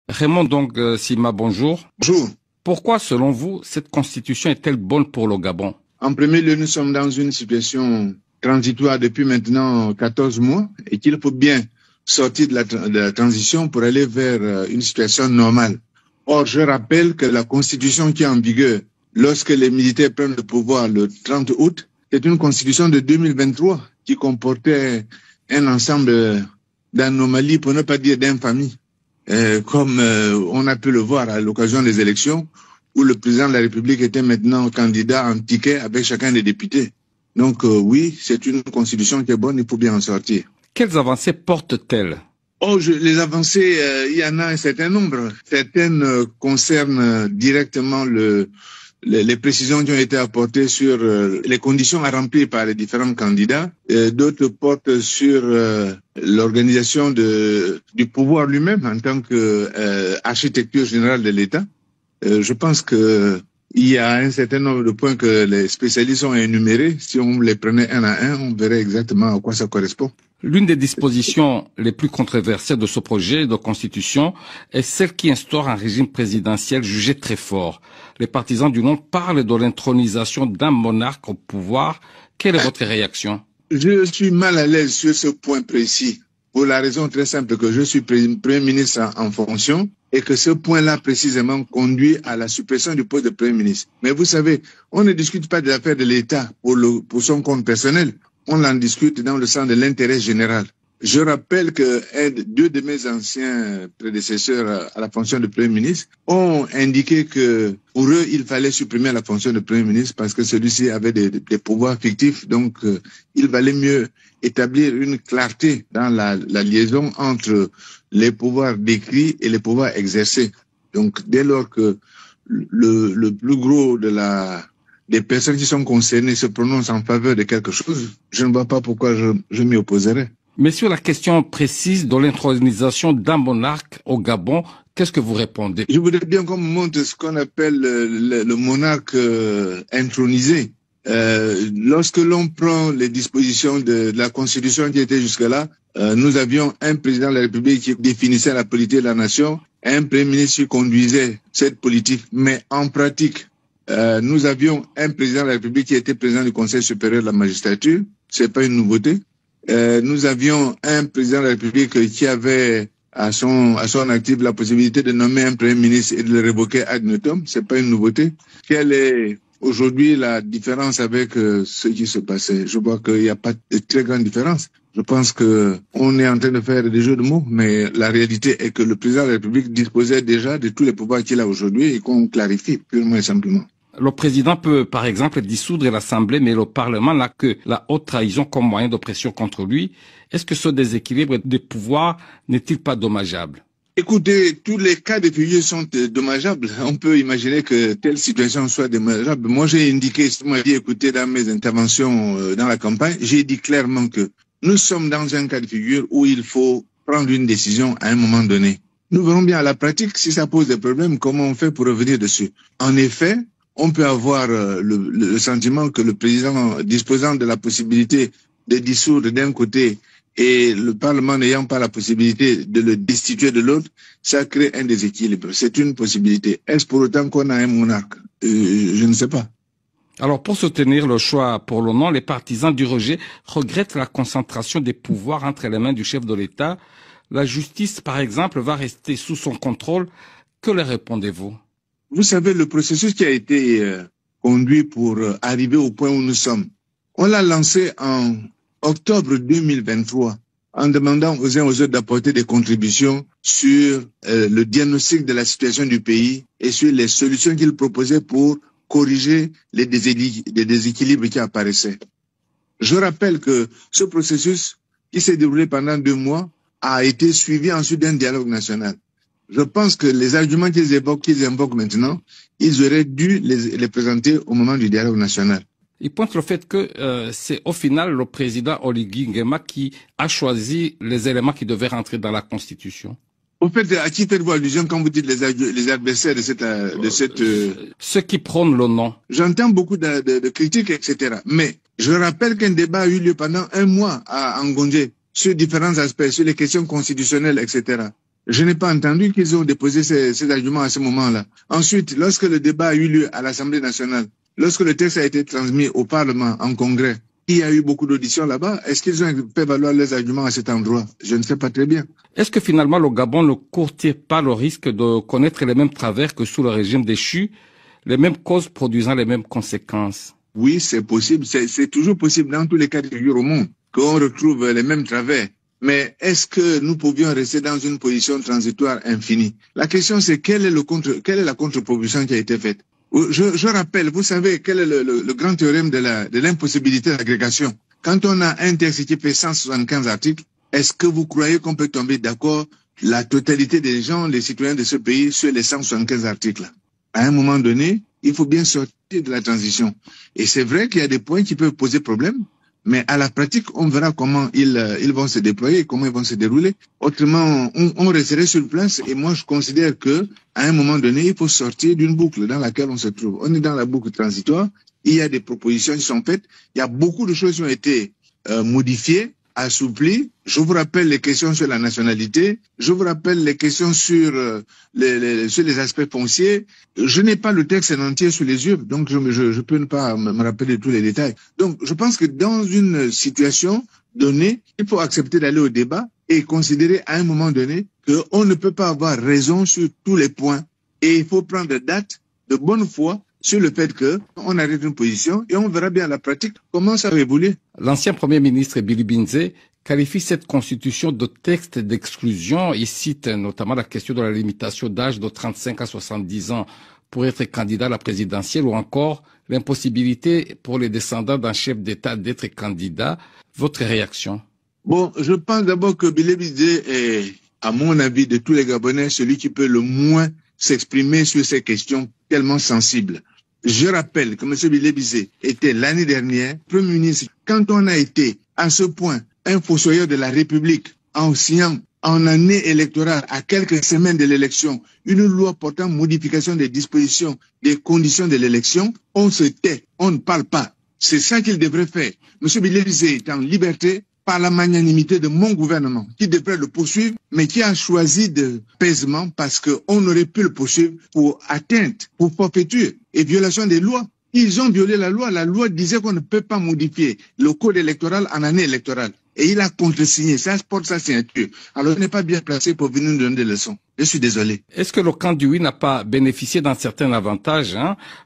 Raymond Sima, bonjour. Bonjour. Pourquoi, selon vous, cette constitution est-elle bonne pour le Gabon? En premier lieu, nous sommes dans une situation transitoire depuis maintenant 14 mois et qu'il faut bien sortir de la transition pour aller vers une situation normale. Or, je rappelle que la constitution qui est en vigueur lorsque les militaires prennent le pouvoir le 30 août, c'est une constitution de 2023 qui comportait un ensemble d'anomalies, pour ne pas dire d'infamies, comme on a pu le voir à l'occasion des élections, où le président de la République était maintenant candidat en ticket avec chacun des députés. Donc oui, c'est une constitution qui est bonne, il faut bien en sortir. Quelles avancées porte-t-elle? Les avancées, il y en a un certain nombre. Certaines concernent directement les précisions qui ont été apportées sur les conditions à remplir par les différents candidats. D'autres portent sur l'organisation du pouvoir lui-même en tant qu'architecture générale de l'État. Je pense que il y a un certain nombre de points que les spécialistes ont énumérés. Si on les prenait un à un, on verrait exactement à quoi ça correspond. L'une des dispositions les plus controversées de ce projet de constitution est celle qui instaure un régime présidentiel jugé très fort. Les partisans du nom parlent de l'intronisation d'un monarque au pouvoir. Quelle est votre réaction? Je suis mal à l'aise sur ce point précis, pour la raison très simple que je suis Premier ministre en fonction et que ce point-là précisément conduit à la suppression du poste de Premier ministre. Mais vous savez, on ne discute pas des affaires de l'État pour son compte personnel. On en discute dans le sens de l'intérêt général. Je rappelle que deux de mes anciens prédécesseurs à la fonction de Premier ministre ont indiqué que pour eux, il fallait supprimer la fonction de Premier ministre parce que celui-ci avait des pouvoirs fictifs. Donc, il valait mieux établir une clarté dans la liaison entre les pouvoirs décrits et les pouvoirs exercés. Donc, dès lors que le plus gros des personnes qui sont concernées se prononcent en faveur de quelque chose, je ne vois pas pourquoi je m'y opposerais. Mais sur la question précise de l'intronisation d'un monarque au Gabon, qu'est-ce que vous répondez? Je voudrais bien qu'on me montre ce qu'on appelle le monarque intronisé. Lorsque l'on prend les dispositions de la Constitution qui était jusque-là, nous avions un président de la République qui définissait la politique de la nation, un Premier ministre qui conduisait cette politique. Mais en pratique, nous avions un président de la République qui était président du Conseil supérieur de la magistrature. C'est pas une nouveauté. Nous avions un président de la République qui avait à son actif la possibilité de nommer un Premier ministre et de le révoquer ad nutum. C'est pas une nouveauté. Quelle est aujourd'hui la différence avec ce qui se passait? Je vois qu'il n'y a pas de très grande différence. Je pense que on est en train de faire des jeux de mots, mais la réalité est que le président de la République disposait déjà de tous les pouvoirs qu'il a aujourd'hui et qu'on clarifie purement et simplement. Le président peut, par exemple, dissoudre l'Assemblée, mais le Parlement n'a que la haute trahison comme moyen de pression contre lui. Est-ce que ce déséquilibre des pouvoirs n'est-il pas dommageable? Écoutez, tous les cas de figure sont dommageables. On peut imaginer que telle situation soit dommageable. Moi, j'ai indiqué, écoutez, dans mes interventions dans la campagne, j'ai dit clairement que nous sommes dans un cas de figure où il faut prendre une décision à un moment donné. Nous verrons bien à la pratique si ça pose des problèmes, comment on fait pour revenir dessus. En effet, on peut avoir le sentiment que le président disposant de la possibilité de dissoudre d'un côté et le Parlement n'ayant pas la possibilité de le destituer de l'autre, ça crée un déséquilibre. C'est une possibilité. Est-ce pour autant qu'on a un monarque? Je ne sais pas. Alors, pour soutenir le choix pour le nom, les partisans du rejet regrettent la concentration des pouvoirs entre les mains du chef de l'État. La justice, par exemple, va rester sous son contrôle. Que leur répondez-vous? Vous savez, le processus qui a été conduit pour arriver au point où nous sommes, on l'a lancé en octobre 2023 en demandant aux uns aux autres d'apporter des contributions sur le diagnostic de la situation du pays et sur les solutions qu'ils proposaient pour corriger les déséquilibres qui apparaissaient. Je rappelle que ce processus qui s'est déroulé pendant 2 mois a été suivi ensuite d'un dialogue national. Je pense que les arguments qu'ils invoquent maintenant, ils auraient dû les présenter au moment du dialogue national. Il pointe le fait que c'est au final le président Oligui Nguema qui a choisi les éléments qui devaient rentrer dans la Constitution. Au fait, à qui faites-vous allusion quand vous dites les adversaires de cette... Ceux qui prônent le nom. J'entends beaucoup de critiques, etc. Mais je rappelle qu'un débat a eu lieu pendant 1 mois à Ngondje sur différents aspects, sur les questions constitutionnelles, etc. Je n'ai pas entendu qu'ils ont déposé ces arguments à ce moment-là. Ensuite, lorsque le débat a eu lieu à l'Assemblée nationale, lorsque le texte a été transmis au Parlement, en Congrès, il y a eu beaucoup d'auditions là-bas. Est-ce qu'ils ont fait valoir leurs arguments à cet endroit? Je ne sais pas très bien. Est-ce que finalement le Gabon ne court-il pas le risque de connaître les mêmes travers que sous le régime déchu, les mêmes causes produisant les mêmes conséquences? Oui, c'est possible. C'est toujours possible dans tous les cas de figure au monde qu'on retrouve les mêmes travers. Mais est-ce que nous pouvions rester dans une position transitoire infinie? La question, c'est quelle est la contre-proposition qui a été faite? Je rappelle, vous savez, quel est le grand théorème de l'impossibilité d'agrégation. Quand on a un texte qui fait 175 articles, est-ce que vous croyez qu'on peut tomber d'accord, la totalité des gens, les citoyens de ce pays, sur les 175 articles? À un moment donné, il faut bien sortir de la transition. Et c'est vrai qu'il y a des points qui peuvent poser problème, mais à la pratique, on verra comment ils vont se déployer, comment ils vont se dérouler. Autrement, on resterait sur place et moi, je considère que à un moment donné, il faut sortir d'une boucle dans laquelle on se trouve. On est dans la boucle transitoire. Il y a des propositions qui sont faites. Il y a beaucoup de choses qui ont été modifiées, assouplies. Je vous rappelle les questions sur la nationalité. Je vous rappelle les questions sur les aspects fonciers. Je n'ai pas le texte en entier sous les yeux, donc je peux ne pas me rappeler tous les détails. Donc, je pense que dans une situation donnée, il faut accepter d'aller au débat et considérer à un moment donné qu'on ne peut pas avoir raison sur tous les points. Et il faut prendre date de bonne foi sur le fait qu'on arrête une position et on verra bien à la pratique comment ça va évoluer. L'ancien Premier ministre Billy Binze qualifie cette constitution de texte d'exclusion. Il cite notamment la question de la limitation d'âge de 35 à 70 ans pour être candidat à la présidentielle ou encore l'impossibilité pour les descendants d'un chef d'État d'être candidat. Votre réaction? Bon, je pense d'abord que Billy Binze est, à mon avis, de tous les Gabonais, celui qui peut le moins s'exprimer sur ces questions tellement sensibles. Je rappelle que M. Billy Binze était l'année dernière Premier ministre. Quand on a été à ce point un fossoyeur de la République en signant en année électorale, à quelques semaines de l'élection, une loi portant modification des dispositions, des conditions de l'élection, on se tait, on ne parle pas. C'est ça qu'il devrait faire. M. Billy Binze est en liberté par la magnanimité de mon gouvernement, qui devrait le poursuivre, mais qui a choisi de pèsement parce qu'on aurait pu le poursuivre pour atteinte, pour forfaiture et violation des lois. Ils ont violé la loi. La loi disait qu'on ne peut pas modifier le code électoral en année électorale. Et il a contresigné, ça porte sa signature. Alors il n'est pas bien placé pour venir nous donner des leçons. Je suis désolé. Est-ce que le camp du oui n'a pas bénéficié d'un certain avantage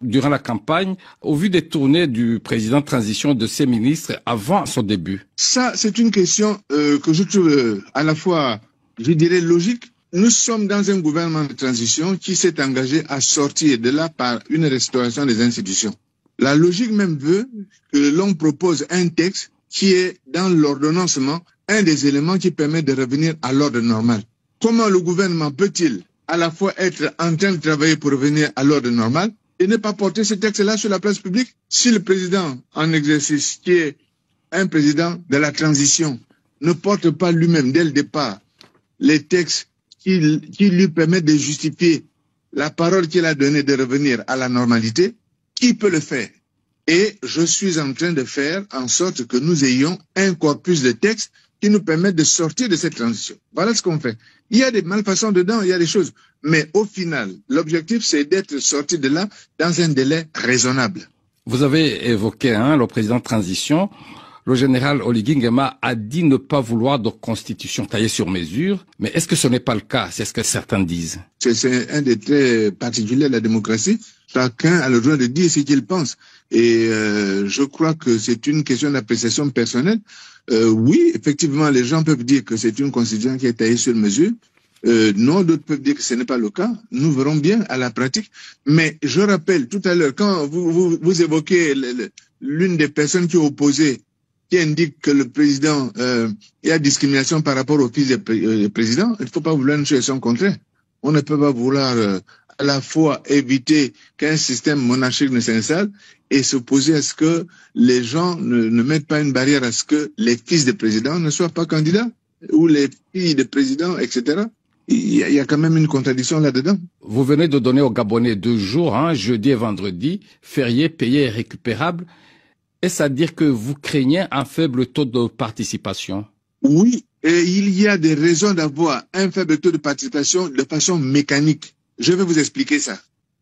durant la campagne, au vu des tournées du président de transition de ses ministres avant son début? Ça, c'est une question que je trouve à la fois, je dirais, logique. Nous sommes dans un gouvernement de transition qui s'est engagé à sortir de là par une restauration des institutions. La logique même veut que l'on propose un texte qui est dans l'ordonnancement un des éléments qui permet de revenir à l'ordre normal. Comment le gouvernement peut-il à la fois être en train de travailler pour revenir à l'ordre normal et ne pas porter ce texte-là sur la place publique? Si le président en exercice, qui est un président de la transition, ne porte pas lui-même dès le départ les textes qui lui permettent de justifier la parole qu'il a donnée de revenir à la normalité, qui peut le faire? Et je suis en train de faire en sorte que nous ayons un corpus de textes qui nous permettent de sortir de cette transition. Voilà ce qu'on fait. Il y a des malfaçons dedans, il y a des choses. Mais au final, l'objectif, c'est d'être sorti de là dans un délai raisonnable. Vous avez évoqué le président de transition. Le général Oligui Nguema a dit ne pas vouloir de constitution taillée sur mesure. Mais est-ce que ce n'est pas le cas? C'est ce que certains disent. C'est un des traits particuliers de la démocratie. Chacun a le droit de dire ce qu'il pense. Et je crois que c'est une question d'appréciation personnelle. Oui, effectivement, les gens peuvent dire que c'est une constitution qui est taillée sur mesure. Non, d'autres peuvent dire que ce n'est pas le cas. Nous verrons bien à la pratique. Mais je rappelle tout à l'heure, quand vous évoquez l'une des personnes qui est opposée, qui indique que le président, il y a discrimination par rapport au fils du président, il ne faut pas vouloir une situation contraire. On ne peut pas vouloir à la fois éviter qu'un système monarchique ne s'installe et s'opposer à ce que les gens ne mettent pas une barrière à ce que les fils de président ne soient pas candidats ou les filles de président, etc. Il y a quand même une contradiction là-dedans. Vous venez de donner aux Gabonais 2 jours, jeudi et vendredi, fériés, payés et récupérables. Est-ce à dire que vous craignez un faible taux de participation? Oui, Et il y a des raisons d'avoir un faible taux de participation de façon mécanique. Je vais vous expliquer ça.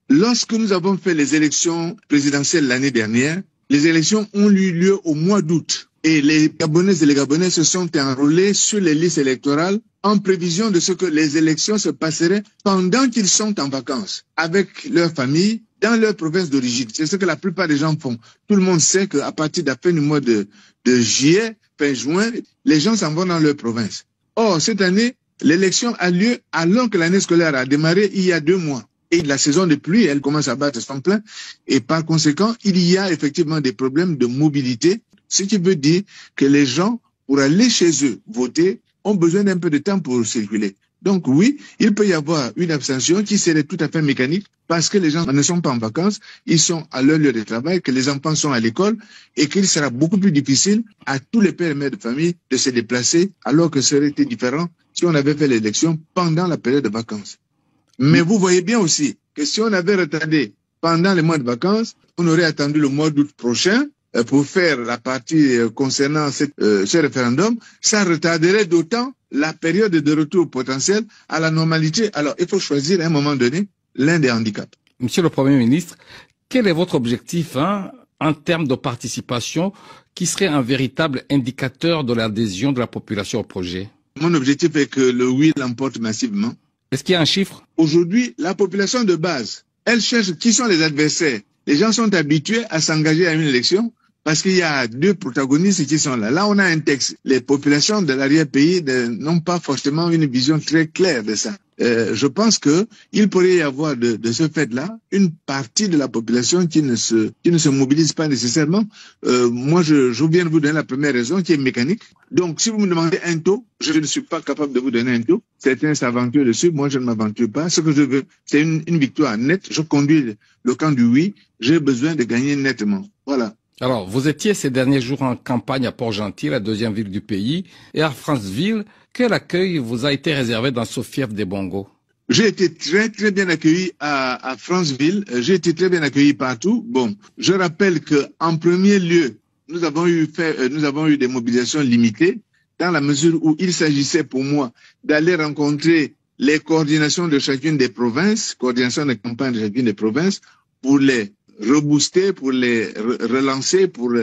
Lorsque nous avons fait les élections présidentielles l'année dernière, les élections ont eu lieu au mois d'août. Et les Gabonaises et les Gabonais se sont enrôlés sur les listes électorales en prévision de ce que les élections se passeraient pendant qu'ils sont en vacances avec leur famille dans leur province d'origine. C'est ce que la plupart des gens font. Tout le monde sait qu'à partir de la fin du mois de juillet, fin juin, les gens s'en vont dans leur province. Or, cette année, l'élection a lieu alors que l'année scolaire a démarré il y a 2 mois. Et la saison de pluie, elle commence à battre son plein. Et par conséquent, il y a effectivement des problèmes de mobilité, ce qui veut dire que les gens, pour aller chez eux voter, ont besoin d'un peu de temps pour circuler. Donc oui, il peut y avoir une abstention qui serait tout à fait mécanique parce que les gens ne sont pas en vacances, ils sont à leur lieu de travail, que les enfants sont à l'école et qu'il sera beaucoup plus difficile à tous les pères et mères de famille de se déplacer alors que ça aurait été différent si on avait fait l'élection pendant la période de vacances. Mais vous voyez bien aussi que si on avait retardé pendant les mois de vacances, on aurait attendu le mois d'août prochain pour faire la partie concernant ce référendum, ça retarderait d'autant la période de retour potentiel à la normalité. Alors, il faut choisir à un moment donné l'un des handicaps. Monsieur le Premier ministre, quel est votre objectif en termes de participation qui serait un véritable indicateur de l'adhésion de la population au projet? Mon objectif est que le oui l'emporte massivement. Est-ce qu'il y a un chiffre? Aujourd'hui, la population de base, elle cherche qui sont les adversaires. Les gens sont habitués à s'engager à une élection parce qu'il y a 2 protagonistes qui sont là. Là, on a un texte. Les populations de l'arrière-pays n'ont pas forcément une vision très claire de ça. Je pense que il pourrait y avoir de ce fait-là une partie de la population qui ne se mobilise pas nécessairement. Moi, je viens de vous donner la première raison qui est mécanique. Donc, si vous me demandez un taux, je ne suis pas capable de vous donner un taux. Certains s'aventurent dessus, moi je ne m'aventure pas. Ce que je veux, c'est une victoire nette. Je conduis le camp du oui. J'ai besoin de gagner nettement. Voilà. Alors, vous étiez ces derniers jours en campagne à Port-Gentil, la 2e ville du pays, et à Franceville. Quel accueil vous a été réservé dans ce fief des Bongos? J'ai été très bien accueilli à Franceville. J'ai été très bien accueilli partout. Bon, je rappelle que en premier lieu, nous avons eu des mobilisations limitées dans la mesure où il s'agissait pour moi d'aller rencontrer les coordinations de chacune des provinces, coordination de campagne de chacune des provinces, pour les rebooster, pour les relancer, pour,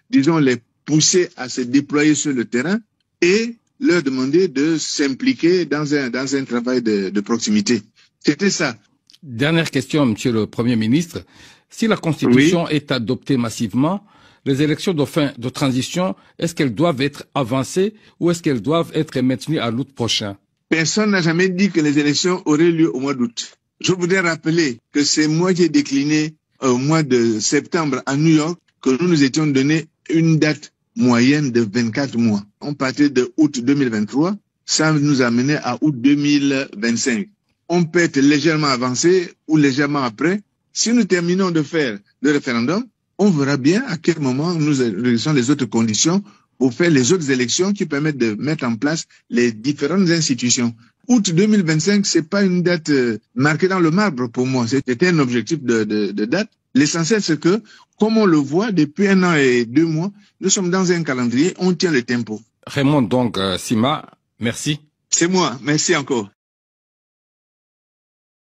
disons, les pousser à se déployer sur le terrain et leur demander de s'impliquer dans un travail de proximité. C'était ça. Dernière question, Monsieur le Premier ministre. Si la Constitution est adoptée massivement, les élections de transition, est-ce qu'elles doivent être avancées ou est-ce qu'elles doivent être maintenues à l'août prochain? Personne n'a jamais dit que les élections auraient lieu au mois d'août. Je voudrais rappeler que c'est moi qui ai décliné au mois de septembre à New York que nous nous étions donné une date moyenne de 24 mois. On partait de août 2023, ça nous a mené à août 2025. On peut être légèrement avancé ou légèrement après. Si nous terminons de faire le référendum, on verra bien à quel moment nous réunissons les autres conditions pour faire les autres élections qui permettent de mettre en place les différentes institutions. Août 2025, c'est pas une date marquée dans le marbre pour moi. C'était un objectif de date. L'essentiel, c'est que, comme on le voit depuis 1 an et 2 mois, nous sommes dans un calendrier, on tient le tempo. Raymond donc Sima, merci. C'est moi, merci encore.